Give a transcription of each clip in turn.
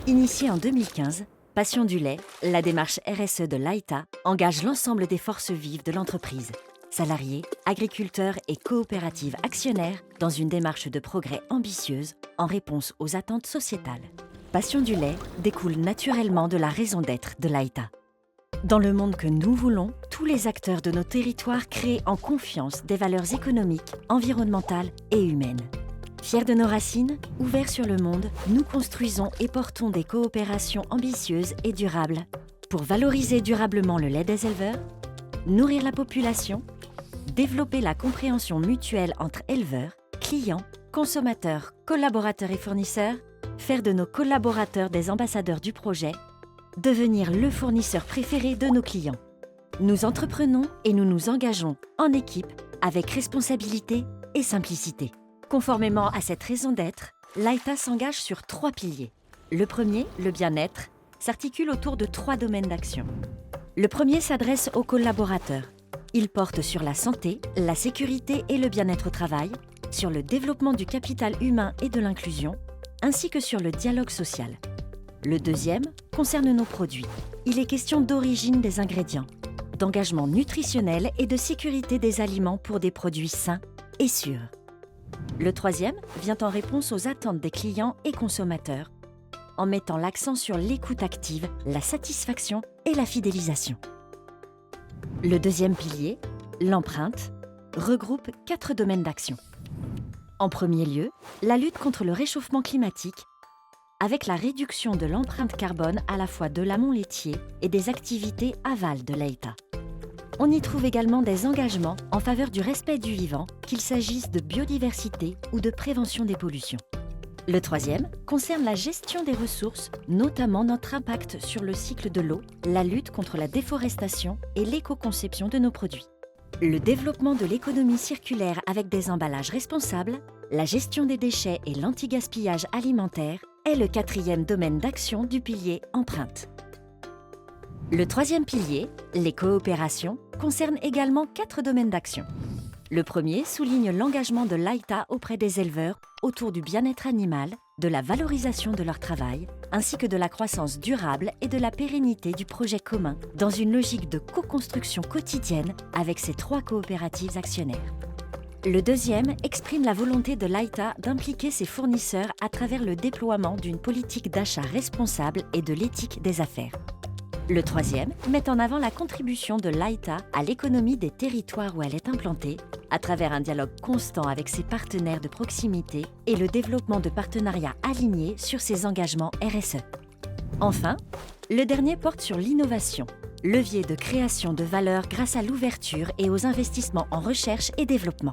Initiée en 2015, Passion du lait, la démarche RSE de l'AITA engage l'ensemble des forces vives de l'entreprise, salariés, agriculteurs et coopératives actionnaires dans une démarche de progrès ambitieuse en réponse aux attentes sociétales. Passion du lait découle naturellement de la raison d'être de l'AITA. Dans le monde que nous voulons, tous les acteurs de nos territoires créent en confiance des valeurs économiques, environnementales et humaines. Fiers de nos racines, ouverts sur le monde, nous construisons et portons des coopérations ambitieuses et durables pour valoriser durablement le lait des éleveurs, nourrir la population, développer la compréhension mutuelle entre éleveurs, clients, consommateurs, collaborateurs et fournisseurs, faire de nos collaborateurs des ambassadeurs du projet, devenir le fournisseur préféré de nos clients. Nous entreprenons et nous nous engageons en équipe avec responsabilité et simplicité. Conformément à cette raison d'être, l'AITA s'engage sur 3 piliers. Le premier, le bien-être, s'articule autour de 3 domaines d'action. Le premier s'adresse aux collaborateurs. Il porte sur la santé, la sécurité et le bien-être au travail, sur le développement du capital humain et de l'inclusion, ainsi que sur le dialogue social. Le deuxième concerne nos produits. Il est question d'origine des ingrédients, d'engagement nutritionnel et de sécurité des aliments pour des produits sains et sûrs. Le troisième vient en réponse aux attentes des clients et consommateurs, en mettant l'accent sur l'écoute active, la satisfaction et la fidélisation. Le deuxième pilier, l'empreinte, regroupe 4 domaines d'action. En premier lieu, la lutte contre le réchauffement climatique, avec la réduction de l'empreinte carbone à la fois de l'amont laitier et des activités aval de l'AITA. On y trouve également des engagements en faveur du respect du vivant, qu'il s'agisse de biodiversité ou de prévention des pollutions. Le troisième concerne la gestion des ressources, notamment notre impact sur le cycle de l'eau, la lutte contre la déforestation et l'éco-conception de nos produits. Le développement de l'économie circulaire avec des emballages responsables, la gestion des déchets et l'anti-gaspillage alimentaire est le 4e domaine d'action du pilier empreinte. Le 3e pilier, les coopérations, concerne également 4 domaines d'action. Le premier souligne l'engagement de l'AITA auprès des éleveurs autour du bien-être animal, de la valorisation de leur travail, ainsi que de la croissance durable et de la pérennité du projet commun, dans une logique de co-construction quotidienne avec ces 3 coopératives actionnaires. Le deuxième exprime la volonté de l'AITA d'impliquer ses fournisseurs à travers le déploiement d'une politique d'achat responsable et de l'éthique des affaires. Le troisième met en avant la contribution de l'AITA à l'économie des territoires où elle est implantée, à travers un dialogue constant avec ses partenaires de proximité et le développement de partenariats alignés sur ses engagements RSE. Enfin, le dernier porte sur l'innovation, levier de création de valeur grâce à l'ouverture et aux investissements en recherche et développement.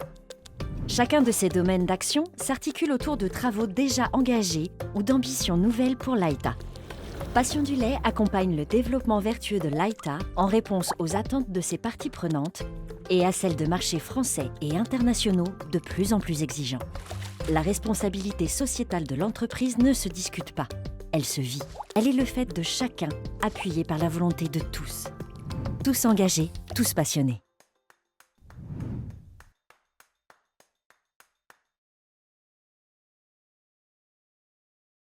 Chacun de ces domaines d'action s'articule autour de travaux déjà engagés ou d'ambitions nouvelles pour l'AITA. Passion du lait accompagne le développement vertueux de l'AITA en réponse aux attentes de ses parties prenantes et à celles de marchés français et internationaux de plus en plus exigeants. La responsabilité sociétale de l'entreprise ne se discute pas, elle se vit. Elle est le fait de chacun, appuyé par la volonté de tous. Tous engagés, tous passionnés.